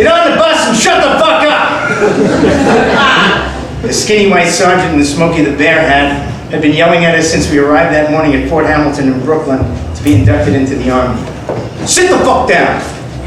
Get on the bus and shut the fuck up! The skinny white sergeant in the Smokey the Bear hat had been yelling at us since we arrived that morning at Fort Hamilton in Brooklyn to be inducted into the Army. Sit the fuck down!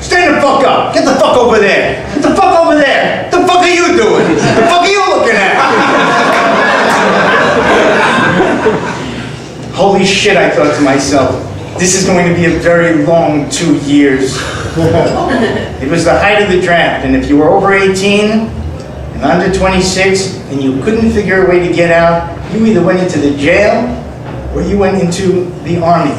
Stand the fuck up! Get the fuck over there! Get the fuck over there! The fuck are you doing? The fuck are you looking at? Holy shit, I thought to myself. This is going to be a very long 2 years. It was the height of the draft, and if you were over 18 and under 26 and you couldn't figure a way to get out, you either went into the jail or you went into the Army.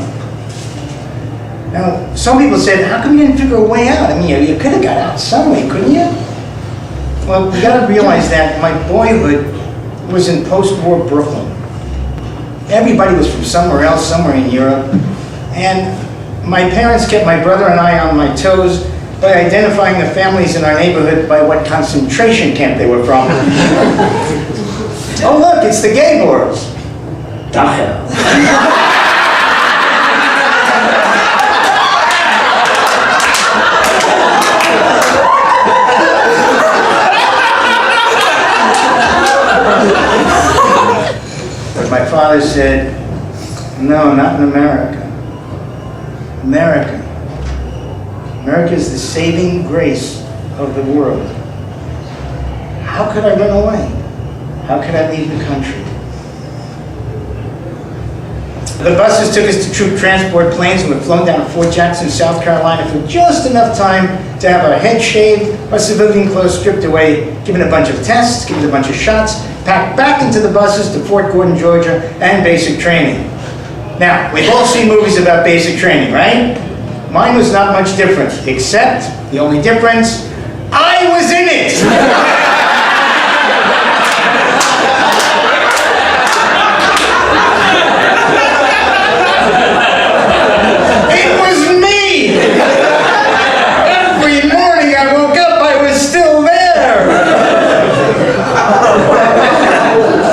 Now, some people said, how come you didn't figure a way out? I mean, you could have got out some way, couldn't you? Well, you gotta realize that my boyhood was in post-war Brooklyn. Everybody was from somewhere else, somewhere in Europe. And my parents kept my brother and I on my toes by identifying the families in our neighborhood by what concentration camp they were from. Oh look, it's the gay boys. Dachau. But my father said, no, not in America. America. America is the saving grace of the world. How could I run away? How could I leave the country? The buses took us to troop transport planes and were flown down to Fort Jackson, South Carolina for just enough time to have our heads shaved, our civilian clothes stripped away, given a bunch of tests, given a bunch of shots, packed back into the buses to Fort Gordon, Georgia, and basic training. Now, we've all seen movies about basic training, right? Mine was not much different, except the only difference, I was in it! It was me! Every morning I woke up, I was still there!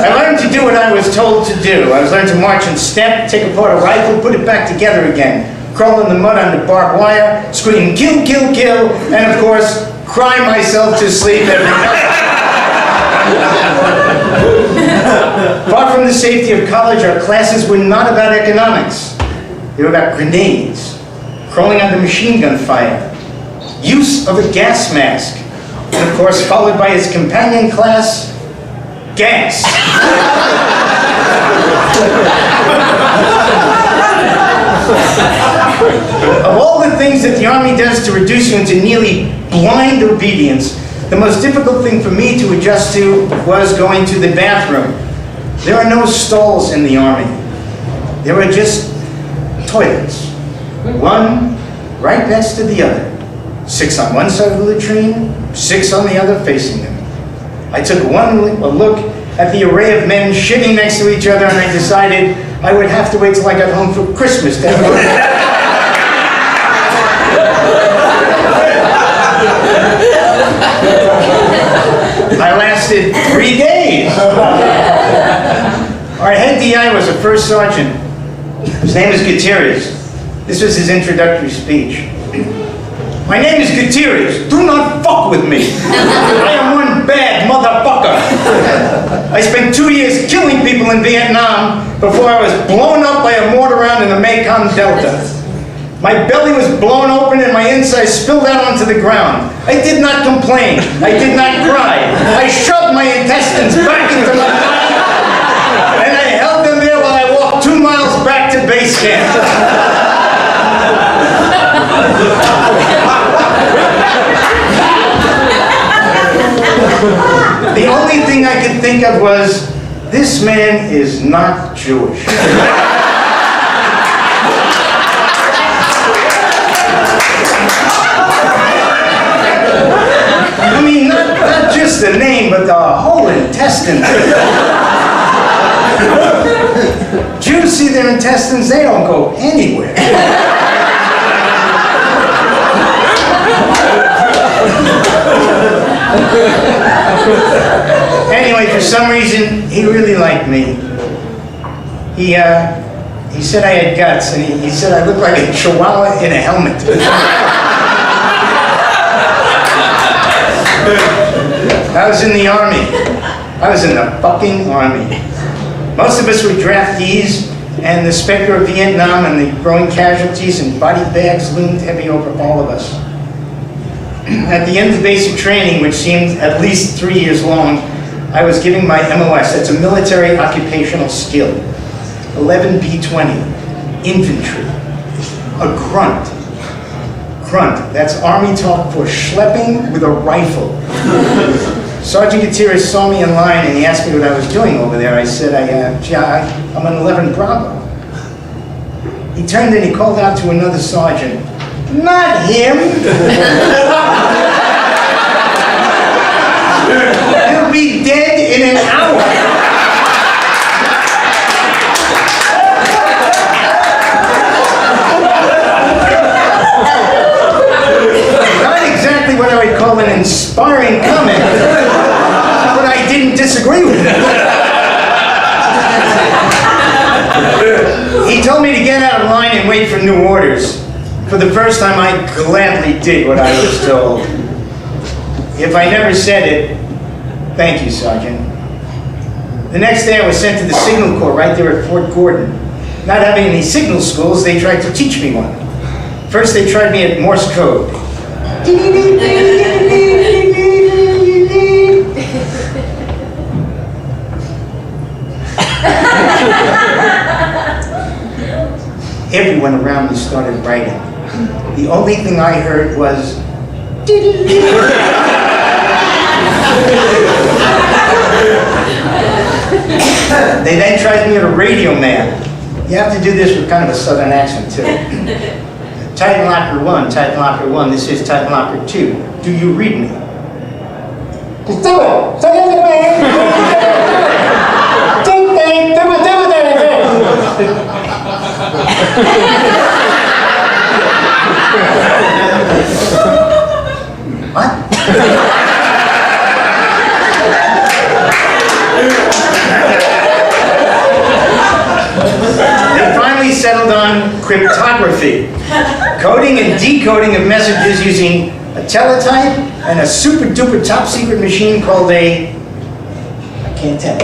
I learned to do what I was told to do. I was learned to march in step, take apart a rifle, put it back together again, crawl in the mud under barbed wire, scream, kill, kill, kill, and of course, cry myself to sleep every night. Far from the safety of college, our classes were not about economics. They were about grenades, crawling under machine gun fire, use of a gas mask, and of course, followed by its companion class, gas. Of all the things that the Army does to reduce you into nearly blind obedience, the most difficult thing for me to adjust to was going to the bathroom. There are no stalls in the Army. There are just toilets. One right next to the other. 6 on one side of the latrine, 6 on the other facing them. I took a look at the array of men shitting next to each other and I decided I would have to wait till I got home for Christmas to have I lasted 3 days. Our head DI was a first sergeant. His name is Gutierrez. This was his introductory speech. My name is Gutierrez. Do not fuck with me. I am one bad motherfucker. I spent 2 years killing people in Vietnam before I was blown up by a mortar round in the Mekong Delta. My belly was blown open and my insides spilled out onto the ground. I did not complain. I did not cry. I shoved my intestines back into my body and I held them there while I walked 2 miles back to base camp. The only thing I could think of was, this man is not Jewish. I mean, not just the name, but the whole intestine. Jews see their intestines, they don't go anywhere. Anyway, for some reason, he really liked me. He said I had guts, and he said I looked like a chihuahua in a helmet. I was in the Army. I was in the fucking Army. Most of us were draftees, and the specter of Vietnam and the growing casualties and body bags loomed heavy over all of us. At the end of basic training, which seemed at least 3 years long, I was giving my MOS. That's a military occupational skill. 11B20, infantry. A grunt. Grunt. That's Army talk for schlepping with a rifle. Sergeant Gutierrez saw me in line and he asked me what I was doing over there. I said, I'm an 11 Bravo. He turned and he called out to another sergeant, "Not him! He'll be dead in an hour." Not exactly what I would call an inspiring comment, but I didn't disagree with it. He told me to get out of line and wait for new orders. For the first time, I gladly did what I was told. If I never said it, thank you, Sergeant. The next day, I was sent to the Signal Corps right there at Fort Gordon. Not having any signal schools, they tried to teach me one. First, they tried me at Morse code. Everyone around me started writing. The only thing I heard was They then tried me at a radio man. You have to do this with kind of a southern accent too. Titan Locker 1, Titan Locker 1, this is Titan Locker 2. Do you read me? Just do it! What? They finally settled on cryptography, coding and decoding of messages using a teletype and a super duper top secret machine called I can't tell.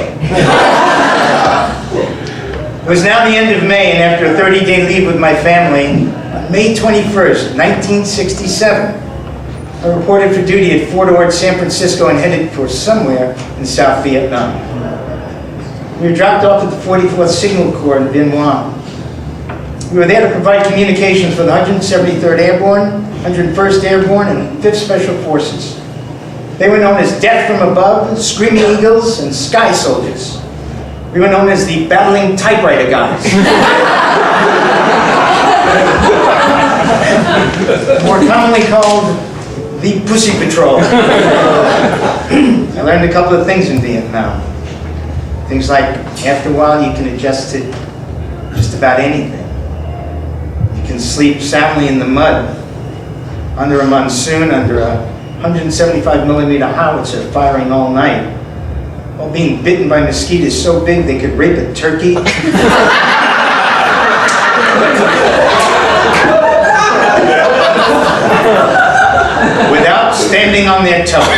It was now the end of May, and after a 30-day leave with my family, on May 21st, 1967, I reported for duty at Fort Ord, San Francisco, and headed for somewhere in South Vietnam. We were dropped off at the 44th Signal Corps in Bien Hoa. We were there to provide communications for the 173rd Airborne, 101st Airborne, and 5th Special Forces. They were known as Death from Above, Screaming Eagles, and Sky Soldiers. We were known as the Battling Typewriter Guys. More commonly called the Pussy Patrol. I learned a couple of things in Vietnam. Things like, after a while, you can adjust to just about anything. You can sleep soundly in the mud, under a monsoon, under a 175mm howitzer firing all night, while being bitten by mosquitoes so big they could rape a turkey. Without standing on their toes.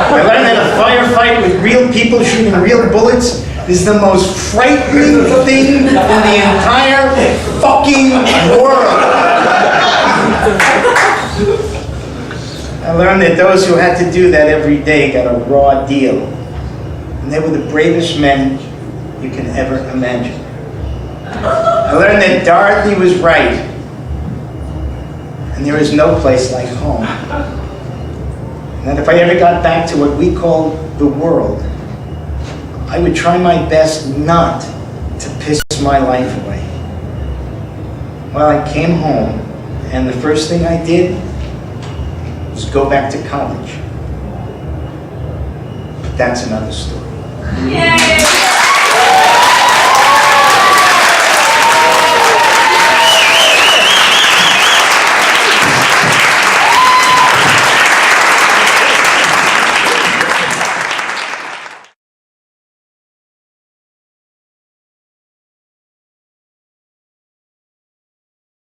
I learned that a firefight with real people shooting real bullets is the most frightening thing in the entire fucking world. I learned that those who had to do that every day got a raw deal. And they were the bravest men you can ever imagine. I learned that Dorothy was right. And there is no place like home. And that if I ever got back to what we call the world, I would try my best not to piss my life away. Well, I came home, and the first thing I did was go back to college. But that's another story. Yay!